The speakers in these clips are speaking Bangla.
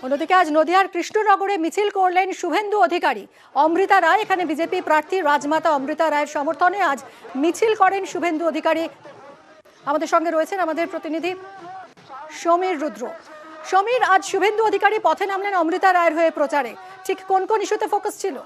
অন্যদিকে আজ নদিয়ার কৃষ্ণনগরে মিছিল করলেন শুভেন্দু অধিকারী। অমৃতা রায়, এখানে বিজেপি প্রার্থী রাজমাতা অমৃতা রায়ের সমর্থনে আজ মিছিল করেন শুভেন্দু অধিকারী। আমাদের সঙ্গে রয়েছেন আমাদের প্রতিনিধি সমীর রুদ্র। সমীর, আজ শুভেন্দু অধিকারী পথে নামলেন অমৃতা রায়ের হয়ে প্রচারে, ঠিক কোন কোন ইস্যুতে ফোকাস ছিল?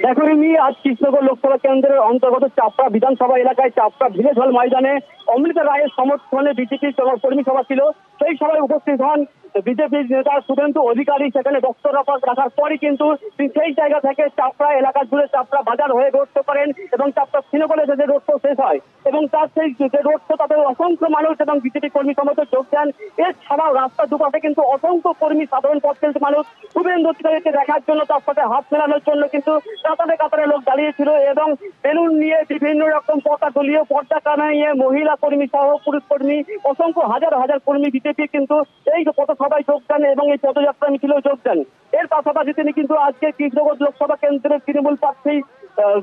দেখো রিমি, আজ কৃষ্ণনগর লোকসভা কেন্দ্রের অন্তর্গত চাপড়া বিধানসভা এলাকায় চাপড়া ভিলেজ হল ময়দানে অমৃতা রায়ের সমর্থনে বিজেপির কর্মী সভা ছিল। সেই সভায় উপস্থিত হন বিজেপির নেতা শুভেন্দু অধিকারী। সেখানে বক্তব্য রাখার পরই কিন্তু তিনি সেই জায়গা থেকে চাপড়া এলাকা জুড়ে চাপড়া বাজার হয়ে রোড শো করেন এবং চাপড়া শ্রীনগরে যে রোড শো শেষ হয় এবং তার সেই যে রোড শো তাদের অসংখ্য মানুষ এবং বিজেপি কর্মী সমর্থক যোগ দেন। এছাড়াও রাস্তার দুপাশে কিন্তু অসংখ্য কর্মী, সাধারণ পথচলতি মানুষ শুভেন্দু অধিকারীকে দেখার জন্য, তার সাথে হাত মেলানোর জন্য কিন্তু কাতারে কাতারে লোক দাঁড়িয়েছিল এবং বেলুন নিয়ে বিভিন্ন রকম পতাকা নিয়ে মহিলা কর্মী সহ পুরুষ কর্মী, অসংখ্য হাজার হাজার কর্মী বিজেপি কিন্তু এই পথসভায় যোগ দেন এবং এই পদযাত্রা মিছিলেও যোগ দেন। এর পাশাপাশি তিনি কিন্তু আজকে কৃষ্ণনগর লোকসভা কেন্দ্রের তৃণমূল প্রার্থী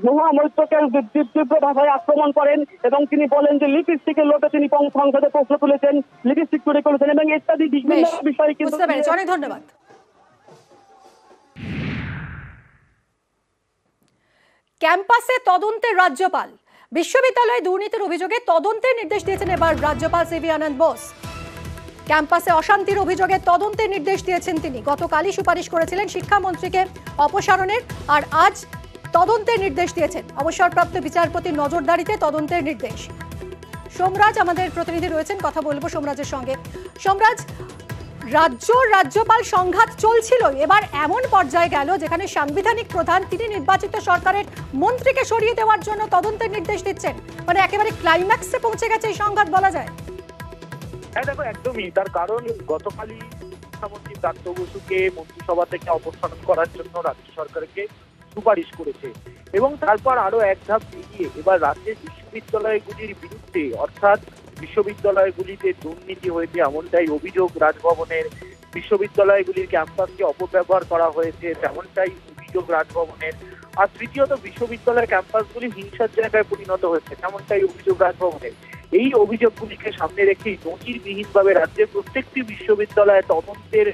মহামৈত্রকে তীব্র ভাষায় আক্রমণ করেন এবং তিনি বলেন যে লিপস্টিকের লোটে তিনি সংসদে প্রশ্ন তুলেছেন, লিপস্টিক চুরি করেছেন এবং ইত্যাদি বিভিন্ন বিষয়ে কিন্তু। অনেক ধন্যবাদ। ক্যাম্পাসে তদন্তের রাজ্যপাল, বিশ্ববিদ্যালয়ে দুর্নীতির অভিযোগে তদন্তের নির্দেশ দিয়েছেন এবার রাজ্যপাল সিভি আনন্দ বোস। ক্যাম্পাসে অশান্তির অভিযোগে তদন্তের নির্দেশ দিয়েছেন তিনি। গতকালই সুপারিশ করেছিলেন শিক্ষামন্ত্রীকে অপসারণের, আর আজ তদন্তের নির্দেশ দিয়েছেন। অবসরপ্রাপ্ত বিচারপতির নজরদারিতে তদন্তের নির্দেশ। সোমরাজ আমাদের প্রতিনিধি রয়েছেন, কথা বলবো সোমরাজের সঙ্গে। সোমরাজ, রাজ্যপাল সংঘাত চলছিল, এবার এমন পর্যায়ে গেল যেখানে সাংবিধানিক প্রধান তিনি নির্বাচিত সরকারের মন্ত্রীকে সরিয়ে দেওয়ার জন্য তদন্তের নির্দেশ দিচ্ছেন। মানে একেবারে ক্লাইম্যাক্সে পৌঁছে গেছে এই সংঘাত বলা যায়। হ্যাঁ দেখো, একদমই। তার কারণ গতকালই শিক্ষামন্ত্রী ব্রাত্য বসুকে মন্ত্রিসভা থেকে অপসারণ করার জন্য রাজ্য সরকারকে সুপারিশ করেছে এবং তারপর আরো এক ধাপ এগিয়ে এবার রাজ্যের বিশ্ববিদ্যালয়গুলির বিরুদ্ধে, অর্থাৎ বিশ্ববিদ্যালয়গুলিতে দুর্নীতি হয়েছে এমনটাই অভিযোগ রাজভবনের, বিশ্ববিদ্যালয়গুলির ক্যাম্পাসকে অপব্যবহার করা হয়েছে তেমনটাই অভিযোগ রাজভবনের, আর তৃতীয়ত বিশ্ববিদ্যালয় ক্যাম্পাসগুলি হিংসার জায়গায় পরিণত হয়েছে তেমনটাই অভিযোগ রাজভবনের। এই অভিযোগগুলিকে সামনে রেখেই নজিরবিহীনভাবে রাজ্যের প্রত্যেকটি বিশ্ববিদ্যালয়ে তদন্তের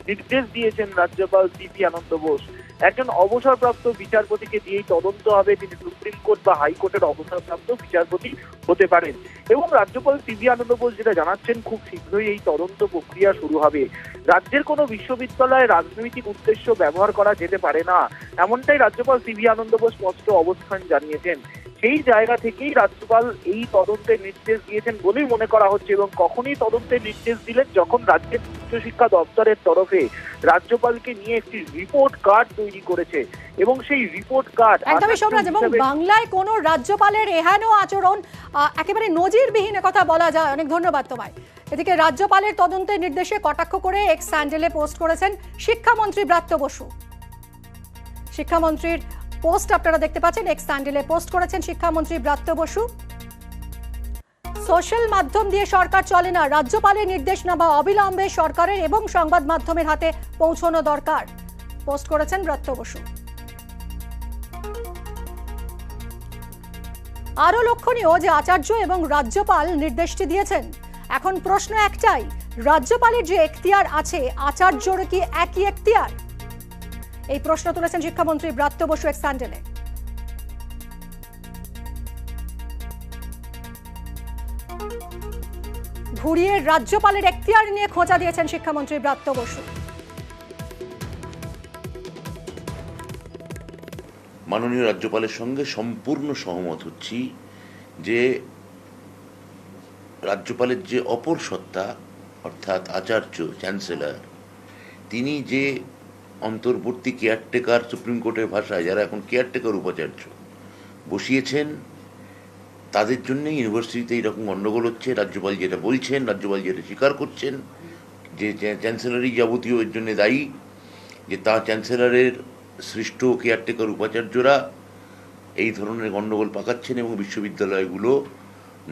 নির্দেশ দিয়েছেন রাজ্যপাল সিভি আনন্দ বোস। একজন অবসরপ্রাপ্ত বিচারপতিকে দিয়েই তদন্ত হবে, তিনি সুপ্রিম কোর্ট বা হাইকোর্টের অবসরপ্রাপ্ত বিচারপতি হতে পারেন এবং রাজ্যপাল সিভি আনন্দ বোস যেটা জানাচ্ছেন, খুব শীঘ্রই এই তদন্ত প্রক্রিয়া শুরু হবে। রাজ্যের কোনো বিশ্ববিদ্যালয়ে রাজনৈতিক উদ্দেশ্য ব্যবহার করা যেতে পারে না, এমনটাই রাজ্যপাল সিভি আনন্দ বোস স্পষ্ট অবস্থান জানিয়েছেন। সেই জায়গা থেকেই রাজ্যপাল এই তদন্তের নির্দেশ দিয়েছেন বলেই মনে করা হচ্ছে এবং কখনই তদন্তের নির্দেশ দিলেন যখন রাজ্যের উচ্চশিক্ষা দপ্তরের তরফে রাজ্যপালকে নিয়ে একটি রিপোর্ট কার্ড তৈরি করেছে এবং সেই রিপোর্ট কার্ড একদমই সোমরাজ, এবং বাংলায় কোন রাজ্যপালের এহেন আচরণ একেবারে নজিরবিহীন কথা বলা যায়। অনেক ধন্যবাদ তোমায়। এদিকে রাজ্যপালের তদন্তের নির্দেশে কটাক্ষ করে এক্স স্যান্ডেলে পোস্ট করেছেন শিক্ষামন্ত্রী ব্রাত্য বসু। শিক্ষামন্ত্রীর পোস্ট আপনারা দেখতে পাচ্ছেন, এক্স স্যান্ডেলে পোস্ট করেছেন শিক্ষামন্ত্রী ব্রাত্য বসু। সোশ্যাল মাধ্যম দিয়ে সরকার চলে না, রাজ্যপালের নির্দেশনামা অবিলম্বে সরকারের এবং সংবাদ মাধ্যমের হাতে পৌঁছানো দরকার, পোস্ট করেছেন ব্রাত্য বসু। আরো লক্ষণীয় যে আচার্য এবং রাজ্যপাল নির্দেশটি দিয়েছেন। এখন প্রশ্ন একটাই, রাজ্যপালের যে এখতিয়ার আছে আচার্যর কি একই এখতিয়ার? এই প্রশ্ন তুলেছেন শিক্ষামন্ত্রী ব্রাত্য বসু এক্স স্যান্ডেলে। ঘুরিয়ে রাজ্যপালের এখতিয়ার নিয়ে খোঁচা দিয়েছেন শিক্ষামন্ত্রী ব্রাত্য বসু। মাননীয় রাজ্যপালের সঙ্গে সম্পূর্ণ সহমত হচ্ছি যে রাজ্যপালের যে অপর সত্তা অর্থাৎ আচার্য চ্যান্সেলর, তিনি যে অন্তর্বর্তী কেয়ারটেকার, সুপ্রিম কোর্টের ভাষায় যারা এখন কেয়ারটেকার উপাচার্য বসিয়েছেন, তাদের জন্য ইউনিভার্সিটিতে এইরকম গণ্ডগোল হচ্ছে। রাজ্যপাল যেটা বলছেন, রাজ্যপাল যেটা স্বীকার করছেন যে চ্যান্সেলরই যাবতীয় এর জন্য দায়ী, যে তা চ্যান্সেলরের সৃষ্ট কেয়ারটেকার উপাচার্যরা এই ধরনের গণ্ডগোল পাকাচ্ছেন এবং বিশ্ববিদ্যালয়গুলো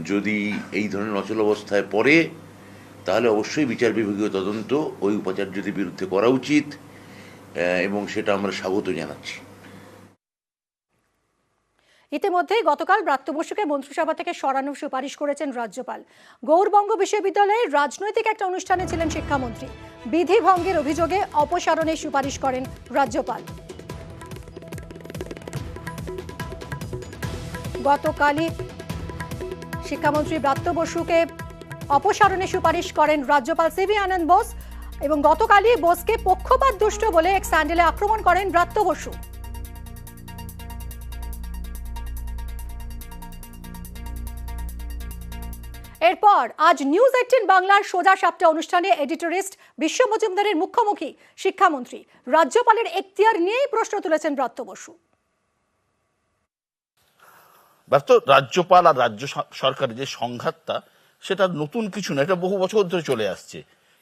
যদি এই ধরনের অচলাবস্থায় পড়ে তাহলে অবশ্যই বিচার বিভাগীয় তদন্ত ওই উপাচার্যদের বিরুদ্ধে করা উচিত এবং সেটা আমরা স্বাগত জানাচ্ছি। ইতিমধ্যেই গতকাল ব্রাত্য বসুকে মন্ত্রিসভা থেকে সরানোর সুপারিশ করেছেন রাজ্যপাল। গৌড়বঙ্গ বিশ্ববিদ্যালয়ে রাজনৈতিক একটা অনুষ্ঠানে ছিলেন শিক্ষামন্ত্রী। বিধি ভঙ্গের অভিযোগে অপসারণের সুপারিশ করেন রাজ্যপাল। গতকালই শিক্ষামন্ত্রী ব্রাত্য বসুকে অপসারণের সুপারিশ করেন রাজ্যপাল সিভি আনন্দ বোস এবং গতকালই বোসকে পক্ষপাত দুষ্ট বলে এক স্যান্ডেলে আক্রমণ করেন ব্রাত্য বসু। এরপর আজ নিউজ 18 বাংলার সোজা সাপটা অনুষ্ঠানে এডিটরিস্ট বিশ্ব মজুমদারের মুখোমুখি শিক্ষামন্ত্রী। রাজ্যপালের এখতিয়ার নিয়েই প্রশ্ন তুলেছেন ব্রাত্য বসু। রাজ্যপাল আর রাজ্য সরকারের যে সংঘাতটা সেটা নতুন কিছু না, এটা বহু বছর ধরে চলে আসছে,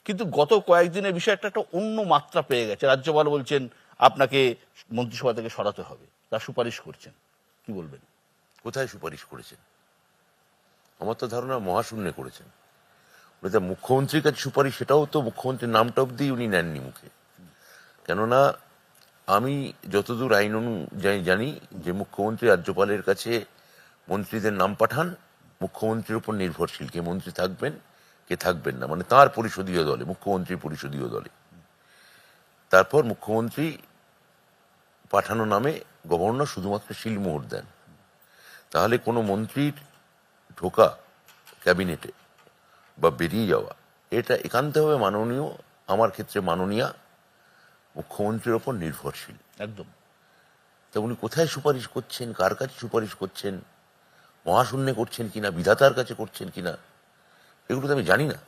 কিন্তু গত কয়েকদিনের বিষয়টা একটা অন্য মাত্রা পেয়ে গেছে। রাজ্যপাল বলছেন আপনাকে মন্ত্রিসভা থেকে সরাতে হবে, তার সুপারিশ করছেন, কি বলবেন? কোথায় সুপারিশ করেছেন? আমার তো ধারণা মহাশূন্যে করেছেন। ওটা মুখ্যমন্ত্রীর কাছে সুপারিশ, সেটাও তো মুখ্যমন্ত্রীর নামটা অব্দি উনি নেননি মুখে। কেননা আমি যতদূর আইন অনুযায়ী জানি যে মুখ্যমন্ত্রী রাজ্যপালের কাছে মন্ত্রীদের নাম পাঠান, মুখ্যমন্ত্রীর উপর নির্ভরশীল কে মন্ত্রী থাকবেন কে থাকবেন না, মানে তার পরিষদীয় দলে, মুখ্যমন্ত্রীর পরিষদীয় দলে। তারপর মুখ্যমন্ত্রী পাঠানো নামে গভর্নর শুধুমাত্র শিলমোহর দেন। তাহলে কোনো মন্ত্রীর ঢোকা ক্যাবিনেটে বা বেরিয়ে যাওয়া, এটা একান্তভাবে মাননীয়, আমার ক্ষেত্রে মাননীয়া মুখ্যমন্ত্রীর ওপর নির্ভরশীল একদম। তা উনি কোথায় সুপারিশ করছেন, কার কাছে সুপারিশ করছেন, মহাশূন্যে করছেন কিনা, বিধাতার কাছে করছেন কিনা, এগুলো তো আমি জানি না।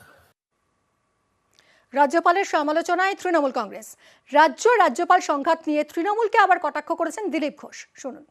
রাজ্যপালের সমালোচনায় তৃণমূল কংগ্রেস। রাজ্যপাল সংঘাত নিয়ে তৃণমূলকে আবার কটাক্ষ করেছেন দিলীপ ঘোষ, শুনুন।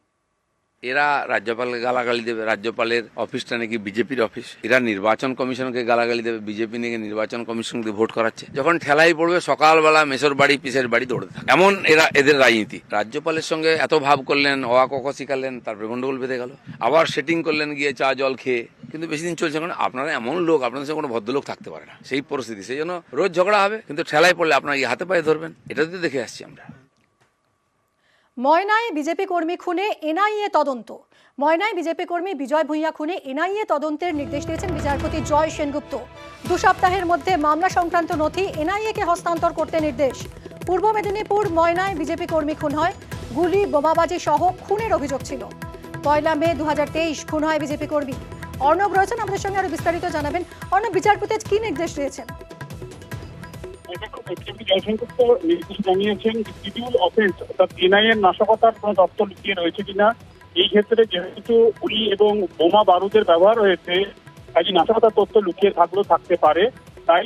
এরা রাজ্যপালকে গালাগালি দেবে, রাজ্যপালের অফিসটা নাকি বিজেপির অফিস। এরা নির্বাচন কমিশনকে গালাগালি দেবে, বিজেপি নাকি নির্বাচন কমিশন দিয়ে ভোট করাচ্ছে। যখন ঠেলাই পড়বে সকালবেলা মেসোর বাড়ি পিসের বাড়ি দৌড়ে থাকে, এমন এদের রাজনীতি। রাজ্যপালের সঙ্গে এত ভাব করলেন, অয়া কক শিখালেন, তারপরে গন্ডগোল বেঁধে গেল। আবার সেটিং করলেন গিয়ে চা জল খেয়ে, কিন্তু বেশি দিন চলছে কারণ আপনারা এমন লোক, আপনাদের সঙ্গে কোনো ভদ্রলোক থাকতে পারে না, সেই পরিস্থিতি। সেই জন্য রোজ ঝগড়া হবে, কিন্তু ঠেলাই পড়লে আপনার হাতে পায়ে ধরবেন। এটা তো দেখে আসছি আমরা। ময়নায় বিজেপি কর্মী খুনে এনআইএ তদন্ত। ময়নায় বিজেপি কর্মী বিজয় ভূঁইয়া খুনে এনআইএ তদন্তের নির্দেশ দিয়েছেন বিচারপতি জয় সেনগুপ্ত। 2 সপ্তাহের মধ্যে মামলা সংক্রান্ত নথি এনআইএ কে হস্তান্তর করতে নির্দেশ। পূর্ব মেদিনীপুর ময়নায় বিজেপি কর্মী খুন হয়, গুলি বোমাবাজি সহ খুনের অভিযোগ ছিল। 1 মে 2023 খুন হয় বিজেপি কর্মী। অর্ণব রয়েছেন আমাদের সঙ্গে, আরো বিস্তারিত জানাবেন। অর্ণব, বিচারপতি কি নির্দেশ দিয়েছেন? নির্দেশ জানিয়েছেন শিডিউল অফেন্স অর্থাৎ এনআইএর নাশকতার কোনো তথ্য লুকিয়ে রয়েছে কিনা। এই ক্ষেত্রে যেহেতু গুলি এবং বোমা বারুদের ব্যবহার হয়েছে, কাজে নাশকতার তথ্য লুকিয়ে থাকলেও থাকতে পারে। তাই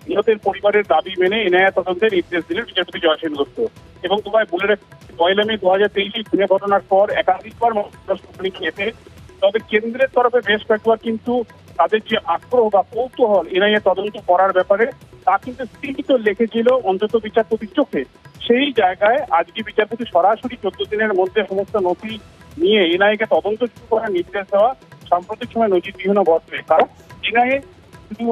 নিহতের পরিবারের দাবি মেনে এনআইএ তদন্তের নির্দেশ দিলেন বিচারপতি জয় সেনগুপ্ত। এবং তোমায় বলে রাখি, 1 মে 2023 খুনের ঘটনার পর একাধিকবার শুনানি হয়েছে, তবে কেন্দ্রের তরফে বেশ কয়েকবার কিন্তু তাদের যে আগ্রহ বা কৌতূহল এনআইএ তদন্ত করার ব্যাপারে, তা কিন্তু স্থায়িত লিখেছিল অন্তত বিচারপতির চোখে। সেই জায়গায় আজকে বিচারপতি সরাসরি 14 দিনের মধ্যে সমস্ত নথি নিয়ে এনআইএ কে তদন্ত শুরু করার নির্দেশ দেওয়া সাম্প্রতিক সময় নজিরবিহীন ঘটবে। কারণ এনআইএ শুধু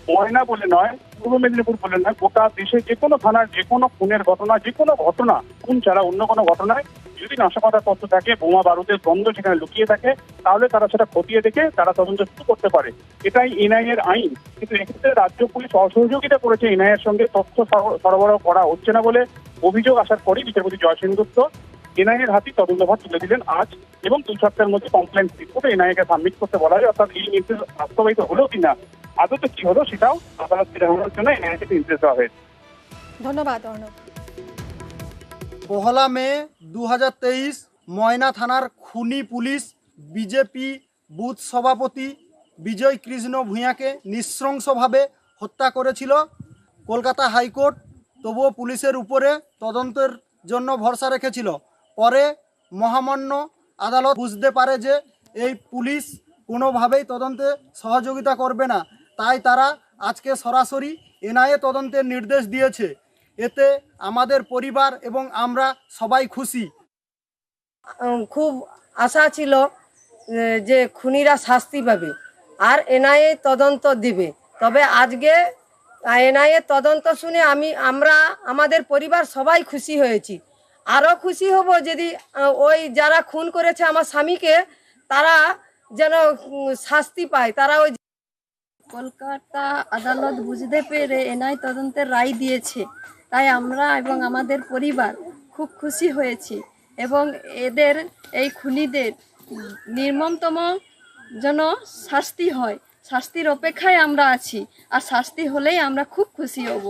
ময়না বলে নয়, পূর্ব মেদিনীপুর বলে নয়, গোটা দেশে যে কোনো থানার যে কোনো খুনের ঘটনা, যে কোনো ঘটনা, খুন ছাড়া অন্য কোনো ঘটনায় যদি নাশকতার তথ্য থাকে, বোমা বারুদের দ্বন্দ্ব সেখানে লুকিয়ে থাকে, তাহলে তারা সেটা খতিয়ে দেখে তারা তদন্ত শুরু করতে পারে। এটাই এনআইএ এর আইন। কিন্তু এক্ষেত্রে রাজ্য পুলিশ অসহযোগিতা করেছে, এনআইএ এর সঙ্গে তথ্য সরবরাহ করা হচ্ছে না বলে অভিযোগ আসার পরই বিচারপতি জয় সেনগুপ্ত এনআইএ এর হাতে তদন্তভার তুলে দিলেন আজ, এবং 2 সপ্তাহের মধ্যে কমপ্লেন রিপোর্ট এনআইএ কে সাবমিট করতে বলা হয়। অর্থাৎ এই নির্দেশ বাস্তবায়িত হলো কিনা, আদতে কি হলো, সেটাও আদালতকে জানানোর জন্য এনআইএ কে নির্দেশ দেওয়া হয়েছে। ধন্যবাদ অর্ণব। 1 মে 2023 ময়না থানার খুনি পুলিশ বিজেপি বুথ সভাপতি বিজয় কৃষ্ণ ভূঁইয়াকে নৃশংসভাবে হত্যা করেছিল। কলকাতা হাইকোর্ট তবুও পুলিশের উপরে তদন্তের জন্য ভরসা রেখেছিল। পরে মহামান্য আদালত বুঝতে পারে যে এই পুলিশ কোনোভাবেই তদন্তে সহযোগিতা করবে না, তাই তারা আজকে সরাসরি এনআইএ তদন্তের নির্দেশ দিয়েছে। এতে আমাদের পরিবার এবং আমরা সবাই খুশি। খুব আশা ছিল যে খুনিরা শাস্তি পাবে আর এনআইএ তদন্ত দিবে, তবে আজকে এনআইএ তদন্ত শুনে আমরা আমাদের পরিবার সবাই খুশি হয়েছি। আরও খুশি হব যদি ওই যারা খুন করেছে আমার স্বামীকে তারা যেন শাস্তি পায়, তারা ওই কলকাতা আদালত বুঝতে পেরে এনআই তদন্তের রায় দিয়েছে, তাই আমরা এবং আমাদের পরিবার খুব খুশি হয়েছি এবং এদের এই খুনিদের নির্মমতম যেন শাস্তি হয়, শাস্তির অপেক্ষায় আমরা আছি, আর শাস্তি হলেই আমরা খুব খুশি হব।